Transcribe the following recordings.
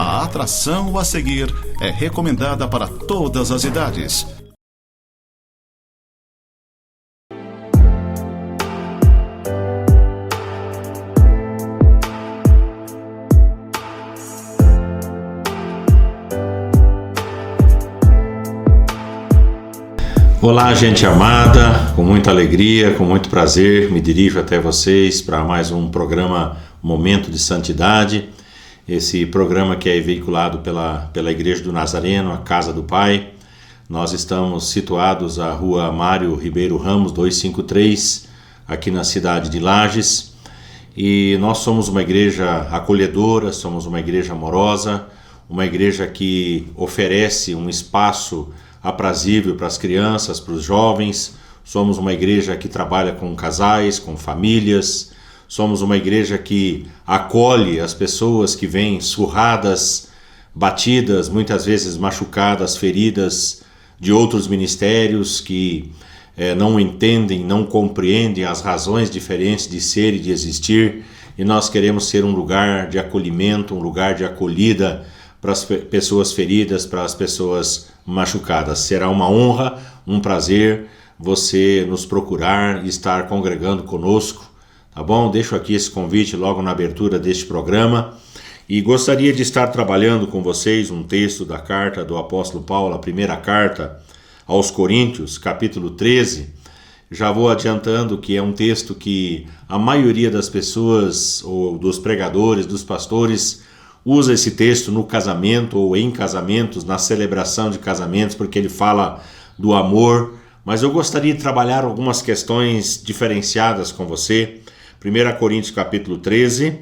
A atração a seguir é recomendada para todas as idades. Olá, gente amada, com muita alegria, com muito prazer, me dirijo até vocês para mais um programa Momento de Santidade, esse programa que é veiculado pela Igreja do Nazareno, a Casa do Pai. Nós estamos situados à Rua Mário Ribeiro Ramos, 253, aqui na cidade de Lages, e nós somos uma igreja acolhedora, somos uma igreja amorosa, uma igreja que oferece um espaço aprazível para as crianças, para os jovens. Somos uma igreja que trabalha com casais, com famílias. Somos uma igreja que acolhe as pessoas que vêm surradas, batidas, muitas vezes machucadas, feridas de outros ministérios que não entendem, não compreendem as razões diferentes de ser e de existir. E nós queremos ser um lugar de acolhimento, um lugar de acolhida para as pessoas feridas, para as pessoas machucadas. Será uma honra, um prazer você nos procurar e estar congregando conosco, tá bom? Deixo aqui esse convite logo na abertura deste programa e gostaria de estar trabalhando com vocês um texto da carta do apóstolo Paulo, a primeira carta aos Coríntios, capítulo 13. Já vou adiantando que é um texto que a maioria das pessoas, ou dos pregadores, dos pastores, usa esse texto no casamento ou em casamentos, na celebração de casamentos, porque ele fala do amor, mas eu gostaria de trabalhar algumas questões diferenciadas com você. 1 Coríntios capítulo 13,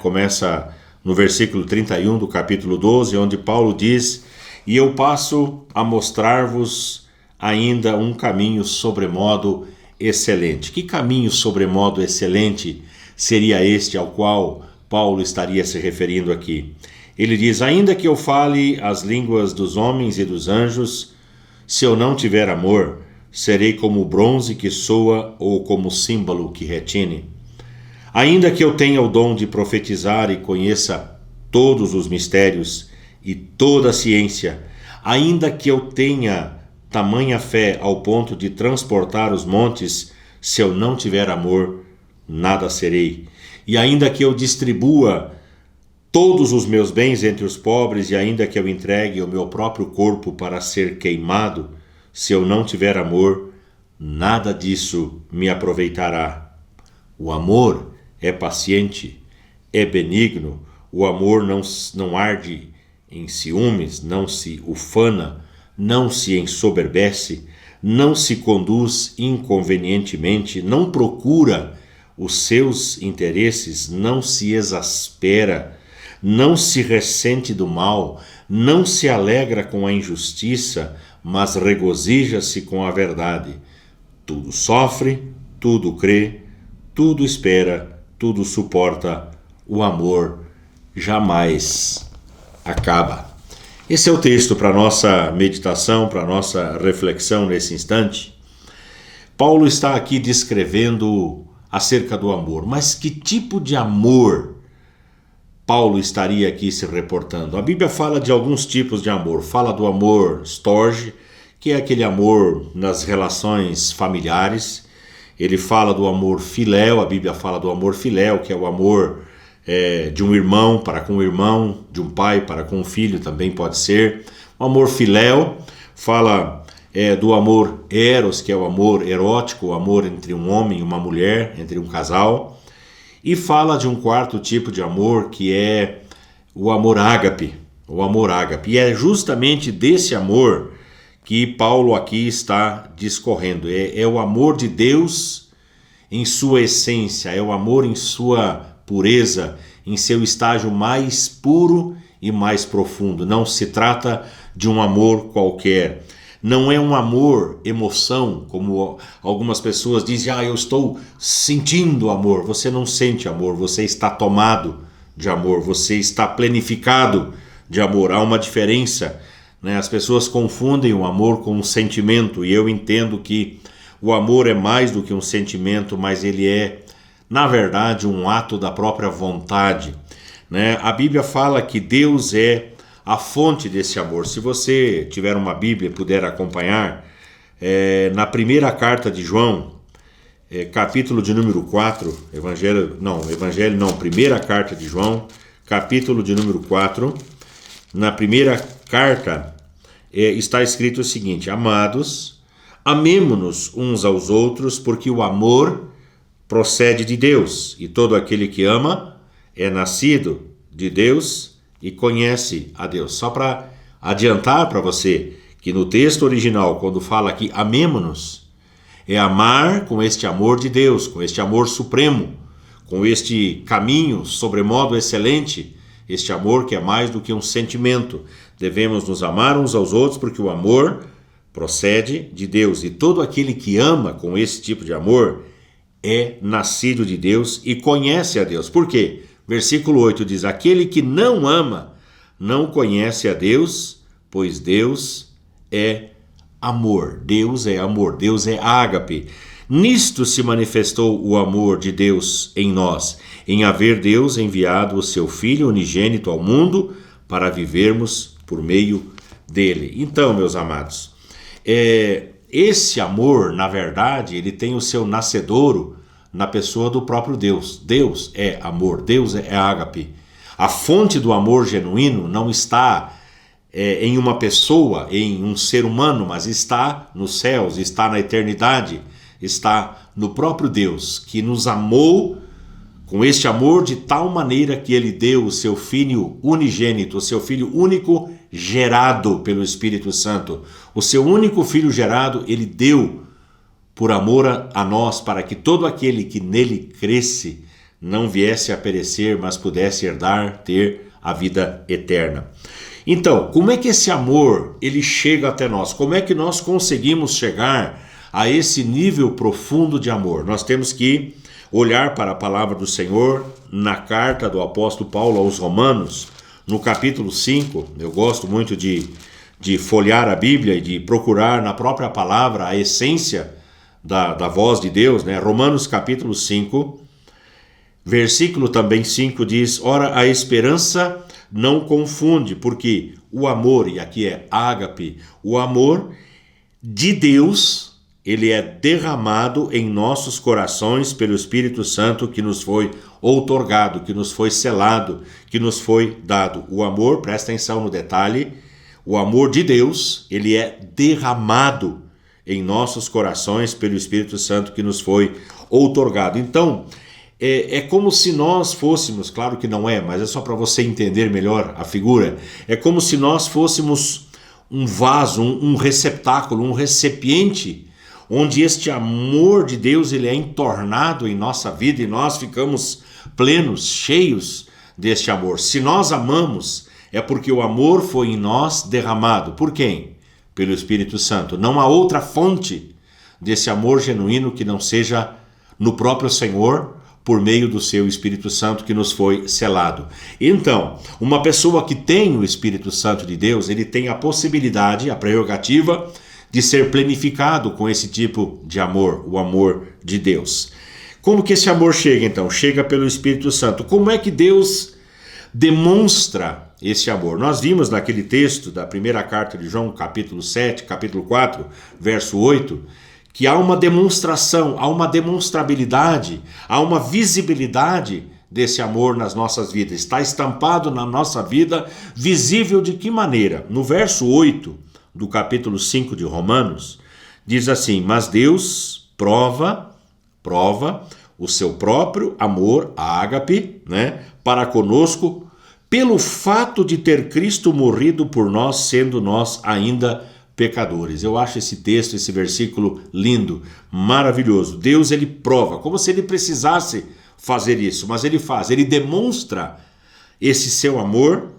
começa no versículo 31 do capítulo 12, onde Paulo diz: "E eu passo a mostrar-vos ainda um caminho sobremodo excelente." Que caminho sobremodo excelente seria este ao qual Paulo estaria se referindo aqui? Ele diz: "Ainda que eu fale as línguas dos homens e dos anjos, se eu não tiver amor, serei como o bronze que soa ou como o símbolo que retine. Ainda que eu tenha o dom de profetizar e conheça todos os mistérios e toda a ciência, ainda que eu tenha tamanha fé ao ponto de transportar os montes, se eu não tiver amor, nada serei. E ainda que eu distribua todos os meus bens entre os pobres, e ainda que eu entregue o meu próprio corpo para ser queimado, se eu não tiver amor, nada disso me aproveitará. O amor é paciente, é benigno, o amor não arde em ciúmes, não se ufana, não se ensoberbece, não se conduz inconvenientemente, não procura os seus interesses, não se exaspera, não se ressente do mal, não se alegra com a injustiça, mas regozija-se com a verdade. Tudo sofre, tudo crê, tudo espera, tudo suporta. O amor jamais acaba." Esse é o texto para a nossa meditação, para a nossa reflexão nesse instante. Paulo está aqui descrevendo acerca do amor. Mas que tipo de amor Paulo estaria aqui se reportando? A Bíblia fala de alguns tipos de amor. Fala do amor storge, que é aquele amor nas relações familiares. Ele fala do amor filéu, a Bíblia fala do amor filéu, que é o amor de um irmão para com o irmão, de um pai para com o filho, também pode ser. O amor filéu fala do amor eros, que é o amor erótico, o amor entre um homem e uma mulher, entre um casal. E fala de um quarto tipo de amor, que é o amor ágape. O amor ágape. E é justamente desse amor que Paulo aqui está discorrendo. É o amor de Deus em sua essência, é o amor em sua pureza, em seu estágio mais puro e mais profundo. Não se trata de um amor qualquer. Não é um amor emoção, como algumas pessoas dizem: eu estou sentindo amor. Você não sente amor, você está tomado de amor, você está plenificado de amor. Há uma diferença, né? As pessoas confundem o amor com um sentimento, e eu entendo que o amor é mais do que um sentimento, mas ele é, na verdade, um ato da própria vontade. né? A Bíblia fala que Deus é a fonte desse amor. Se você tiver uma Bíblia e puder acompanhar, na primeira carta de João, capítulo de número 4, primeira carta de João, capítulo de número 4, na primeira carta está escrito o seguinte: amados, amemo-nos uns aos outros, porque o amor procede de Deus, e todo aquele que ama é nascido de Deus e conhece a Deus. Só para adiantar para você que no texto original, quando fala aqui amemo-nos, é amar com este amor de Deus, com este amor supremo, com este caminho sobremodo excelente, este amor que é mais do que um sentimento. Devemos nos amar uns aos outros, porque o amor procede de Deus, e todo aquele que ama com esse tipo de amor é nascido de Deus e conhece a Deus. Por quê? Versículo 8 diz: aquele que não ama não conhece a Deus, pois Deus é amor. Deus é amor, Deus é ágape. Nisto se manifestou o amor de Deus em nós, em haver Deus enviado o seu Filho unigênito ao mundo para vivermos por meio dele. Então, meus amados, esse amor, na verdade, ele tem o seu nascedouro na pessoa do próprio Deus. Deus é amor, Deus é ágape. A fonte do amor genuíno não está em uma pessoa, em um ser humano, mas está nos céus, está na eternidade, está no próprio Deus, que nos amou com este amor de tal maneira que ele deu o seu Filho unigênito, o seu Filho único gerado pelo Espírito Santo. O seu único Filho gerado, ele deu por amor a nós, para que todo aquele que nele cresce não viesse a perecer, mas pudesse herdar, ter a vida eterna. Então, como é que esse amor ele chega até nós? Como é que nós conseguimos chegar a esse nível profundo de amor? Nós temos que olhar para a palavra do Senhor na carta do apóstolo Paulo aos Romanos, no capítulo 5. Eu gosto muito de folhear a Bíblia e de procurar na própria palavra a essência da voz de Deus, né? Romanos capítulo 5, versículo também 5 diz: ora, a esperança não confunde, porque o amor, e aqui é ágape, o amor de Deus, ele é derramado em nossos corações pelo Espírito Santo que nos foi outorgado, que nos foi selado, que nos foi dado. O amor, presta atenção no detalhe, o amor de Deus, ele é derramado em nossos corações pelo Espírito Santo que nos foi outorgado. Então, é como se nós fôssemos, claro que não é, mas é só para você entender melhor a figura, é como se nós fôssemos um vaso, um receptáculo, um recipiente, onde este amor de Deus ele é entornado em nossa vida e nós ficamos plenos, cheios deste amor. Se nós amamos, é porque o amor foi em nós derramado. Por quem? Pelo Espírito Santo. Não há outra fonte desse amor genuíno que não seja no próprio Senhor, por meio do seu Espírito Santo que nos foi selado. Então, uma pessoa que tem o Espírito Santo de Deus, ele tem a possibilidade, a prerrogativa de ser plenificado com esse tipo de amor, o amor de Deus. Como que esse amor chega então? Chega pelo Espírito Santo. Como é que Deus demonstra esse amor? Nós vimos naquele texto da primeira carta de João, capítulo 7, capítulo 4, verso 8, que há uma demonstração, há uma demonstrabilidade, há uma visibilidade desse amor nas nossas vidas. Está estampado na nossa vida, visível de que maneira? No verso 8 do capítulo 5 de Romanos, diz assim: mas Deus prova o seu próprio amor, a ágape, né, para conosco, pelo fato de ter Cristo morrido por nós, sendo nós ainda pecadores. Eu acho esse texto, esse versículo lindo, maravilhoso. Deus, ele prova, como se ele precisasse fazer isso, mas ele faz, ele demonstra esse seu amor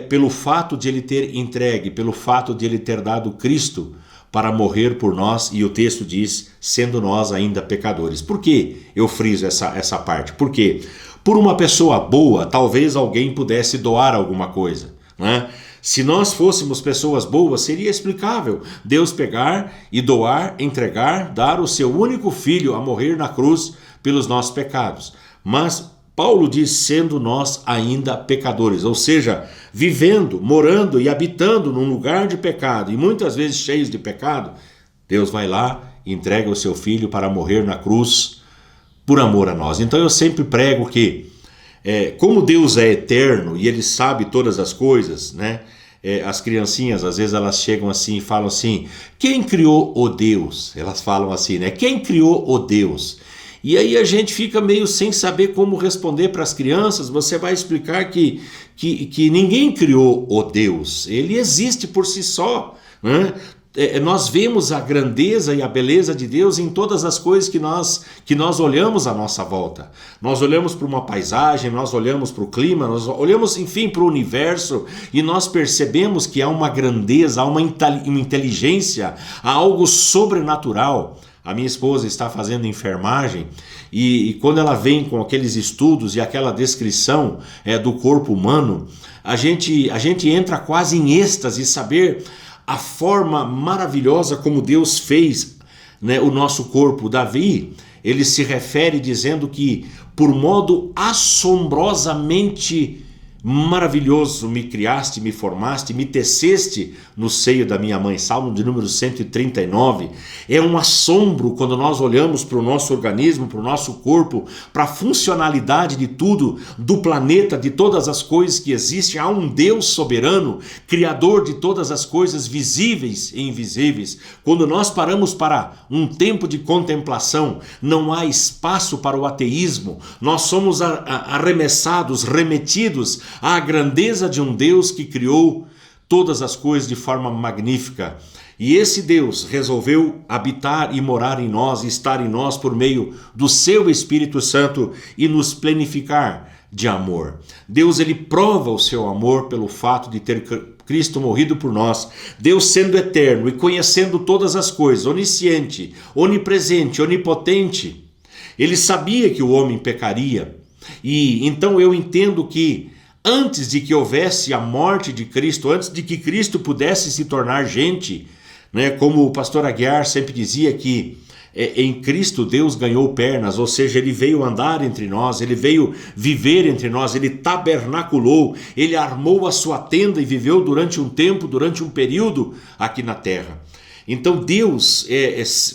pelo fato de ele ter entregue, pelo fato de ele ter dado Cristo para morrer por nós, e o texto diz, sendo nós ainda pecadores. Por que eu friso essa parte? Porque por uma pessoa boa, talvez alguém pudesse doar alguma coisa, né? Se nós fôssemos pessoas boas, seria explicável Deus pegar e doar, entregar, dar o seu único filho a morrer na cruz pelos nossos pecados. Mas Paulo diz, sendo nós ainda pecadores, ou seja, vivendo, morando e habitando num lugar de pecado, e muitas vezes cheios de pecado, Deus vai lá e entrega o seu Filho para morrer na cruz por amor a nós. Então eu sempre prego que, como Deus é eterno e Ele sabe todas as coisas, né? As criancinhas, às vezes elas chegam assim e falam assim, quem criou o Deus? Elas falam assim, né? Quem criou o Deus? E aí a gente fica meio sem saber como responder para as crianças. Você vai explicar que ninguém criou o Deus, Ele existe por si só, né? Nós vemos a grandeza e a beleza de Deus em todas as coisas que nós olhamos à nossa volta. Nós olhamos para uma paisagem, nós olhamos para o clima, nós olhamos, enfim, para o universo, e nós percebemos que há uma grandeza, há uma inteligência, há algo sobrenatural. A minha esposa está fazendo enfermagem e quando ela vem com aqueles estudos e aquela descrição do corpo humano, a gente entra quase em êxtase saber a forma maravilhosa como Deus fez, né, o nosso corpo. Davi, ele se refere dizendo que por modo assombrosamente maravilhoso me criaste, me formaste, me teceste no seio da minha mãe. Salmo de número 139. É um assombro quando nós olhamos para o nosso organismo, para o nosso corpo, para a funcionalidade de tudo, do planeta, de todas as coisas que existem. Há um Deus soberano, criador de todas as coisas visíveis e invisíveis. Quando nós paramos para um tempo de contemplação, não há espaço para o ateísmo. Nós somos arremessados, remetidos à grandeza de um Deus que criou todas as coisas de forma magnífica. E esse Deus resolveu habitar e morar em nós, e estar em nós por meio do seu Espírito Santo e nos plenificar de amor. Deus, ele prova o seu amor pelo fato de ter Cristo morrido por nós. Deus, sendo eterno e conhecendo todas as coisas, onisciente, onipresente, onipotente, ele sabia que o homem pecaria. E então eu entendo que antes de que houvesse a morte de Cristo, antes de que Cristo pudesse se tornar gente, né, como o pastor Aguiar sempre dizia que em Cristo Deus ganhou pernas, ou seja, ele veio andar entre nós, ele veio viver entre nós, ele tabernaculou, ele armou a sua tenda e viveu durante um tempo, durante um período aqui na terra. Então Deus,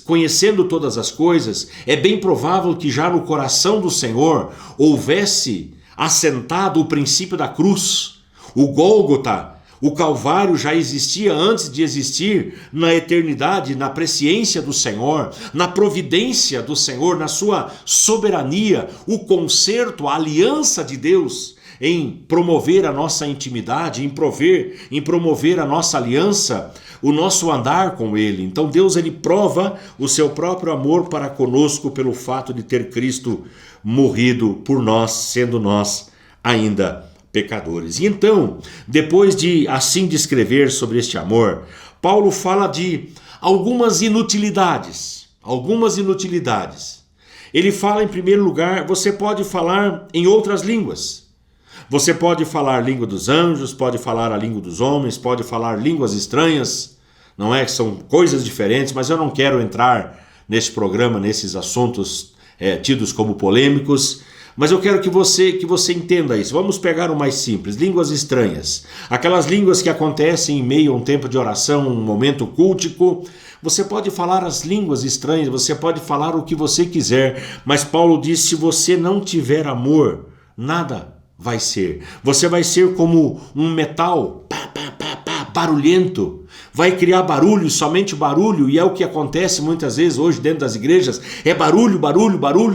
conhecendo todas as coisas, é bem provável que já no coração do Senhor houvesse assentado o princípio da cruz. O Gólgota, o Calvário já existia antes de existir na eternidade, na presciência do Senhor, na providência do Senhor, na sua soberania, o concerto, a aliança de Deus em promover a nossa intimidade, em promover a nossa aliança, o nosso andar com Ele. Então Deus, ele prova o seu próprio amor para conosco pelo fato de ter Cristo morrido por nós, sendo nós ainda pecadores. E então, depois de assim descrever sobre este amor, Paulo fala de algumas inutilidades. Ele fala, em primeiro lugar, você pode falar em outras línguas. Você pode falar a língua dos anjos, pode falar a língua dos homens, pode falar línguas estranhas, não é que são coisas diferentes, mas eu não quero entrar nesse programa, nesses assuntos tidos como polêmicos, mas eu quero que você entenda isso. Vamos pegar o mais simples, línguas estranhas, aquelas línguas que acontecem em meio a um tempo de oração, um momento cultico. Você pode falar as línguas estranhas, você pode falar o que você quiser, mas Paulo diz, se você não tiver amor, nada vai ser. Você vai ser como um metal barulhento, vai criar barulho, somente barulho, e é o que acontece muitas vezes hoje dentro das igrejas, é barulho,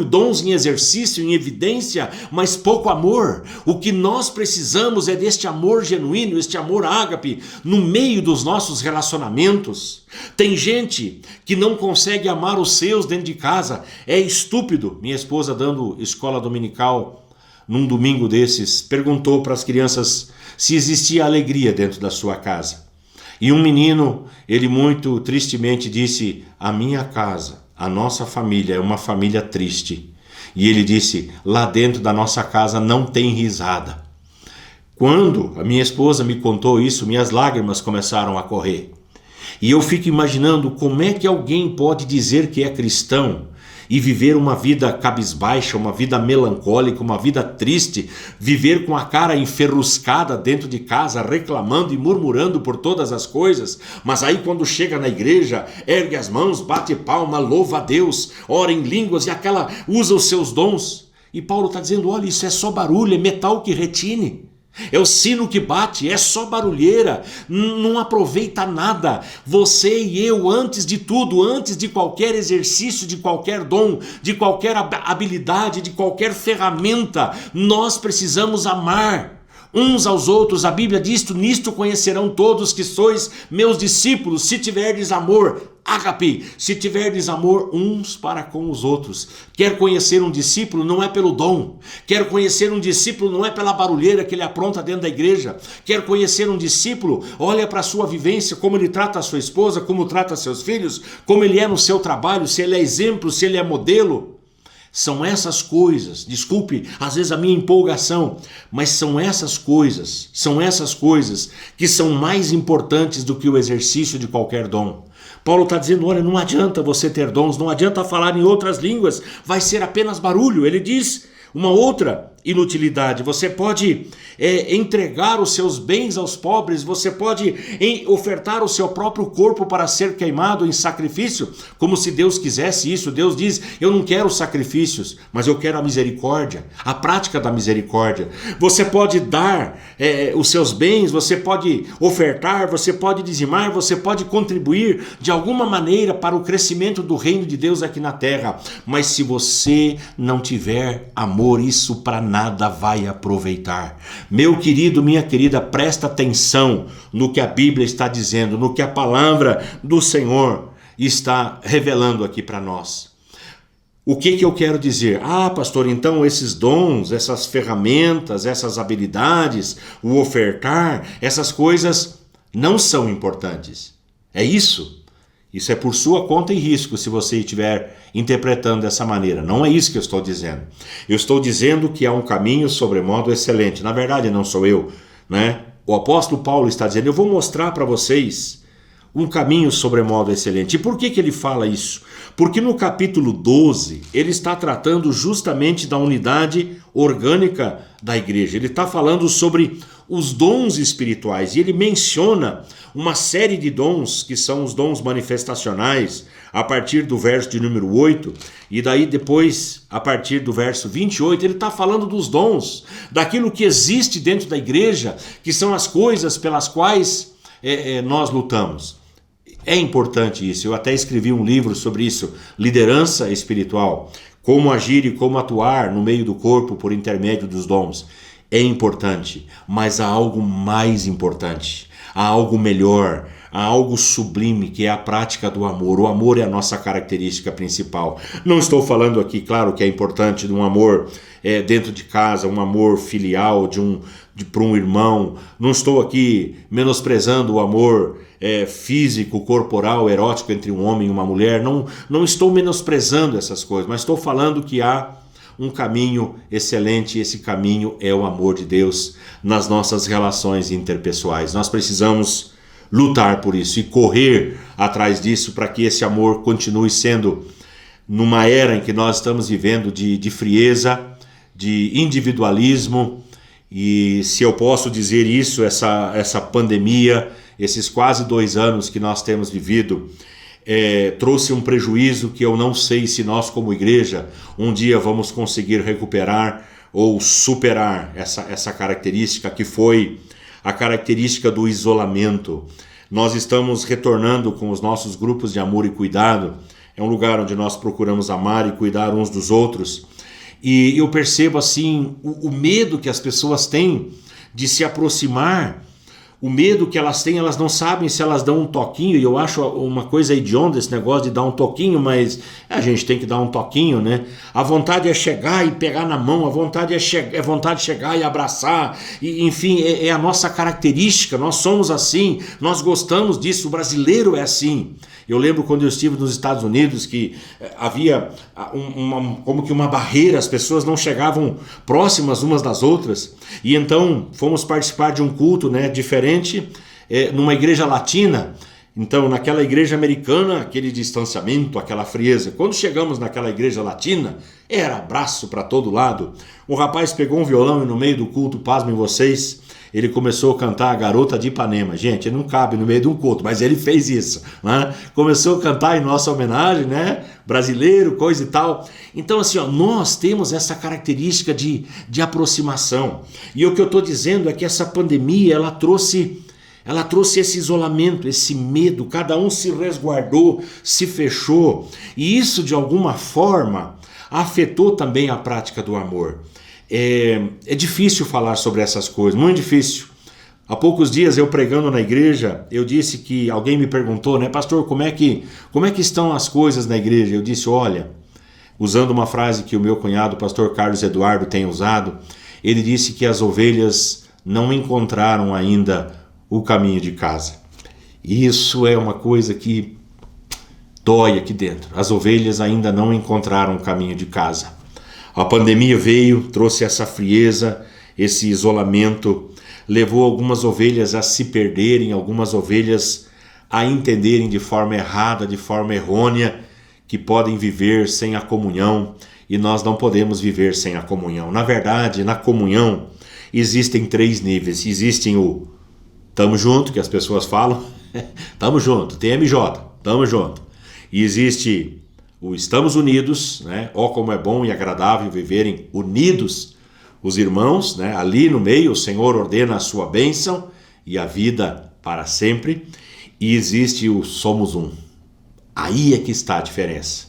dons em exercício, em evidência, mas pouco amor. O que nós precisamos é deste amor genuíno, este amor ágape, no meio dos nossos relacionamentos. Tem gente que não consegue amar os seus dentro de casa, é estúpido. Minha esposa, dando escola dominical, num domingo desses, perguntou para as crianças se existia alegria dentro da sua casa. E um menino, ele muito tristemente disse, a minha casa, a nossa família é uma família triste. E ele disse, lá dentro da nossa casa não tem risada. Quando a minha esposa me contou isso, minhas lágrimas começaram a correr. E eu fico imaginando como é que alguém pode dizer que é cristão e viver uma vida cabisbaixa, uma vida melancólica, uma vida triste, viver com a cara enferruscada dentro de casa, reclamando e murmurando por todas as coisas, mas aí quando chega na igreja, ergue as mãos, bate palma, louva a Deus, ora em línguas e usa os seus dons. E Paulo está dizendo, olha, isso é só barulho, é metal que retine. É o sino que bate, é só barulheira, não aproveita nada. Você e eu, antes de tudo, antes de qualquer exercício, de qualquer dom, de qualquer habilidade, de qualquer ferramenta, nós precisamos amar uns aos outros. A Bíblia diz, nisto conhecerão todos que sois meus discípulos, se tiverdes amor, ágape, se tiverdes amor uns para com os outros. Quer conhecer um discípulo não é pelo dom, quer conhecer um discípulo não é pela barulheira que ele apronta dentro da igreja, quer conhecer um discípulo, olha para a sua vivência, como ele trata a sua esposa, como trata seus filhos, como ele é no seu trabalho, se ele é exemplo, se ele é modelo. São essas coisas, desculpe às vezes a minha empolgação, mas são essas coisas que são mais importantes do que o exercício de qualquer dom. Paulo está dizendo, olha, não adianta você ter dons, não adianta falar em outras línguas, vai ser apenas barulho. Ele diz uma outra inutilidade, você pode entregar os seus bens aos pobres, você pode ofertar o seu próprio corpo para ser queimado em sacrifício, como se Deus quisesse isso. Deus diz, eu não quero sacrifícios, mas eu quero a misericórdia, a prática da misericórdia. Você pode dar os seus bens, você pode ofertar, você pode dizimar, você pode contribuir de alguma maneira para o crescimento do reino de Deus aqui na terra, mas se você não tiver amor, isso para nada vai aproveitar. Meu querido, minha querida, presta atenção no que a Bíblia está dizendo, no que a palavra do Senhor está revelando aqui para nós. O que eu quero dizer? Pastor, então esses dons, essas ferramentas, essas habilidades, o ofertar, essas coisas não são importantes. É isso? Isso é por sua conta e risco se você estiver interpretando dessa maneira. Não é isso que eu estou dizendo. Eu estou dizendo que há um caminho sobremodo excelente. Na verdade, não sou eu, né? O apóstolo Paulo está dizendo, eu vou mostrar para vocês um caminho sobremodo excelente. E por que ele fala isso? Porque no capítulo 12, ele está tratando justamente da unidade orgânica da igreja. Ele está falando sobre os dons espirituais e ele menciona uma série de dons que são os dons manifestacionais a partir do verso de número 8 e daí depois a partir do verso 28 ele está falando dos dons, daquilo que existe dentro da igreja, que são as coisas pelas quais nós lutamos. É importante isso, eu até escrevi um livro sobre isso, liderança espiritual, como agir e como atuar no meio do corpo por intermédio dos dons. É importante, mas há algo mais importante, há algo melhor, há algo sublime, que é a prática do amor. O amor é a nossa característica principal. Não estou falando aqui, claro que é importante, de um amor dentro de casa, um amor filial para um irmão. Não estou aqui menosprezando o amor físico, corporal, erótico entre um homem e uma mulher. Não estou menosprezando essas coisas, mas estou falando que há um caminho excelente, e esse caminho é o amor de Deus nas nossas relações interpessoais. Nós precisamos lutar por isso e correr atrás disso para que esse amor continue sendo, numa era em que nós estamos vivendo de frieza, de individualismo, e se eu posso dizer isso, essa pandemia, esses quase 2 anos que nós temos vivido, trouxe um prejuízo que eu não sei se nós como igreja um dia vamos conseguir recuperar ou superar essa característica que foi a característica do isolamento. Nós estamos retornando com os nossos grupos de amor e cuidado, é um lugar onde nós procuramos amar e cuidar uns dos outros, e eu percebo assim o medo que as pessoas têm de se aproximar. O medo que elas têm, elas não sabem se elas dão um toquinho, e eu acho uma coisa hedionda esse negócio de dar um toquinho, mas a gente tem que dar um toquinho, né? A vontade é chegar e pegar na mão, a vontade é vontade de chegar e abraçar, e, enfim, é a nossa característica, nós somos assim, nós gostamos disso, o brasileiro é assim. Eu lembro quando eu estive nos Estados Unidos que havia como que uma barreira, as pessoas não chegavam próximas umas das outras, e então fomos participar de um culto, né, diferente, numa igreja latina, Então, naquela igreja americana, aquele distanciamento, aquela frieza. Quando chegamos naquela igreja latina, era abraço para todo lado. O rapaz pegou um violão e no meio do culto, pasmem vocês, ele começou a cantar a Garota de Ipanema. Gente, ele não cabe no meio de um culto, mas ele fez isso, né? Começou a cantar em nossa homenagem, né? Brasileiro, coisa e tal. Então, assim, ó, nós temos essa característica de aproximação. E o que eu estou dizendo é que essa pandemia, ela trouxe esse isolamento, esse medo, cada um se resguardou, se fechou, e isso de alguma forma afetou também a prática do amor. É difícil falar sobre essas coisas, muito difícil. Há poucos dias eu pregando na igreja, eu disse que alguém me perguntou, né, pastor, como é que estão as coisas na igreja? Eu disse, olha, usando uma frase que o meu cunhado, o pastor Carlos Eduardo, tem usado, ele disse que as ovelhas não encontraram ainda o caminho de casa. Isso é uma coisa que dói aqui dentro. As ovelhas ainda não encontraram o caminho de casa. A pandemia veio, trouxe essa frieza, esse isolamento, levou algumas ovelhas a se perderem, algumas ovelhas a entenderem de forma errada, de forma errônea, que podem viver sem a comunhão, e nós não podemos viver sem a comunhão. Na verdade, na comunhão existem 3 níveis. Existem o tamo junto, que as pessoas falam, tamo junto, TMJ, tamo junto. E existe o estamos unidos, né? Ó como é bom e agradável viverem unidos os irmãos, né? Ali no meio o Senhor ordena a sua bênção e a vida para sempre. E existe o somos um. Aí é que está a diferença.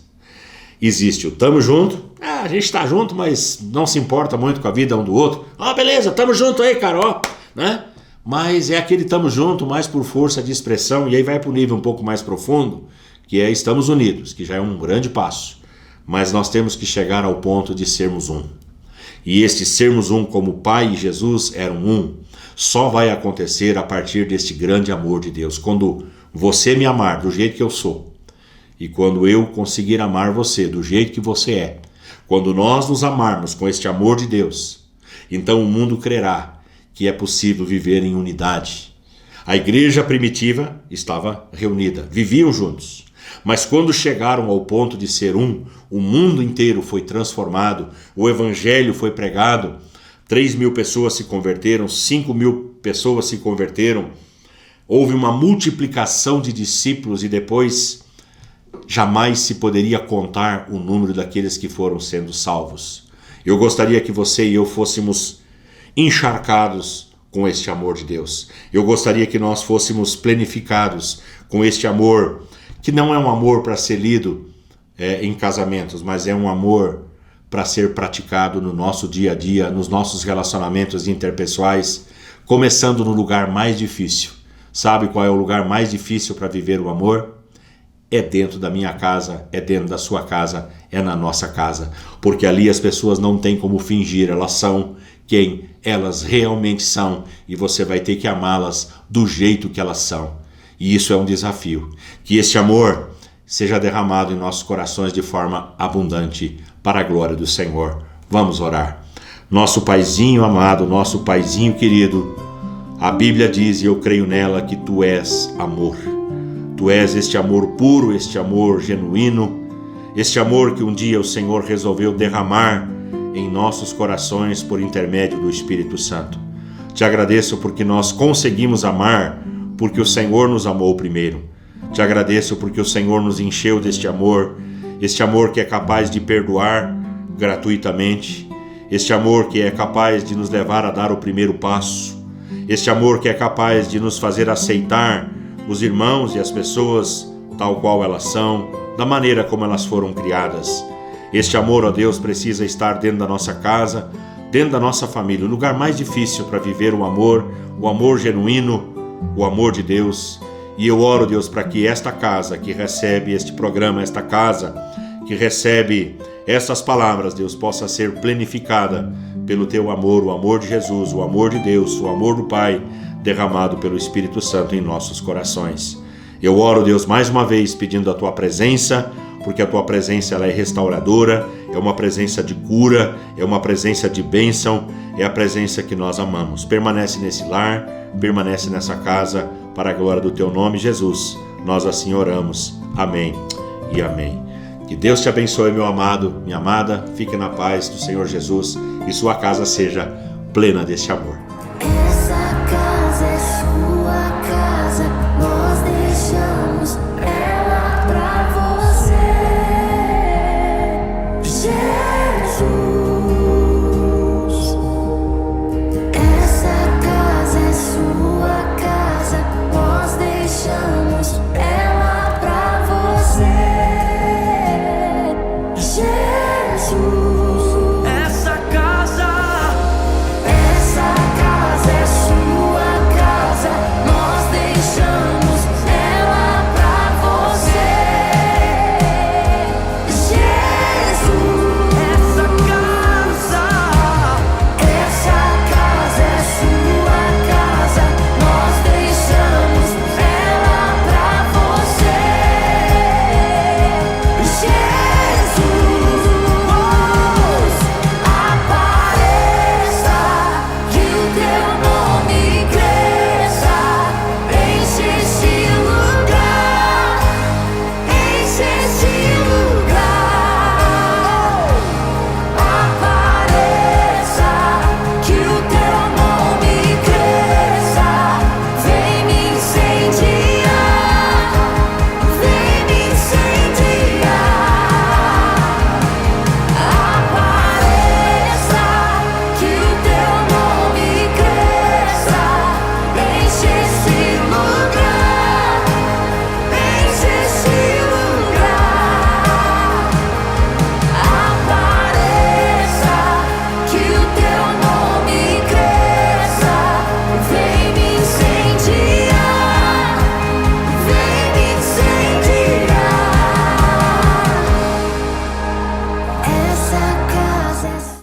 Existe o tamo junto, a gente tá junto, mas não se importa muito com a vida um do outro. Beleza, tamo junto aí, cara, ó, né? Mas é aquele tamo junto mais por força de expressão, e aí vai para um nível um pouco mais profundo, que é estamos unidos, que já é um grande passo. Mas nós temos que chegar ao ponto de sermos um. E este sermos um como o Pai e Jesus eram um, só vai acontecer a partir deste grande amor de Deus. Quando você me amar do jeito que eu sou, e quando eu conseguir amar você do jeito que você é, quando nós nos amarmos com este amor de Deus, então o mundo crerá que é possível viver em unidade. A igreja primitiva estava reunida, viviam juntos. Mas quando chegaram ao ponto de ser um, o mundo inteiro foi transformado, o evangelho foi pregado, 3.000 pessoas se converteram, 5.000 pessoas se converteram, houve uma multiplicação de discípulos e depois jamais se poderia contar o número daqueles que foram sendo salvos. Eu gostaria que você e eu fôssemos encharcados com este amor de Deus. Eu gostaria que nós fôssemos plenificados com este amor, que não é um amor para ser lido em casamentos, mas é um amor para ser praticado no nosso dia a dia, nos nossos relacionamentos interpessoais, começando no lugar mais difícil. Sabe qual é o lugar mais difícil para viver o amor? É dentro da minha casa, é dentro da sua casa, é na nossa casa, porque ali as pessoas não têm como fingir, elas são quem elas realmente são, e você vai ter que amá-las do jeito que elas são. E isso é um desafio. Que este amor seja derramado em nossos corações de forma abundante para a glória do Senhor. Vamos orar. Nosso Paizinho amado, nosso Paizinho querido, a Bíblia diz, e eu creio nela, que Tu és amor. Tu és este amor puro, este amor genuíno, este amor que um dia o Senhor resolveu derramar em nossos corações por intermédio do Espírito Santo. Te agradeço porque nós conseguimos amar, porque o Senhor nos amou primeiro. Te agradeço porque o Senhor nos encheu deste amor, este amor que é capaz de perdoar gratuitamente, este amor que é capaz de nos levar a dar o primeiro passo, este amor que é capaz de nos fazer aceitar os irmãos e as pessoas tal qual elas são, da maneira como elas foram criadas. Este amor, ó Deus, precisa estar dentro da nossa casa, dentro da nossa família, o lugar mais difícil para viver o amor genuíno, o amor de Deus. E eu oro, Deus, para que esta casa que recebe este programa, esta casa que recebe essas palavras, Deus, possa ser plenificada pelo Teu amor, o amor de Jesus, o amor de Deus, o amor do Pai, derramado pelo Espírito Santo em nossos corações. Eu oro, Deus, mais uma vez pedindo a Tua presença, porque a Tua presença ela é restauradora, é uma presença de cura, é uma presença de bênção, é a presença que nós amamos. Permanece nesse lar, permanece nessa casa, para a glória do Teu nome, Jesus. Nós assim oramos. Amém e amém. Que Deus te abençoe, meu amado, minha amada. Fique na paz do Senhor Jesus e sua casa seja plena deste amor.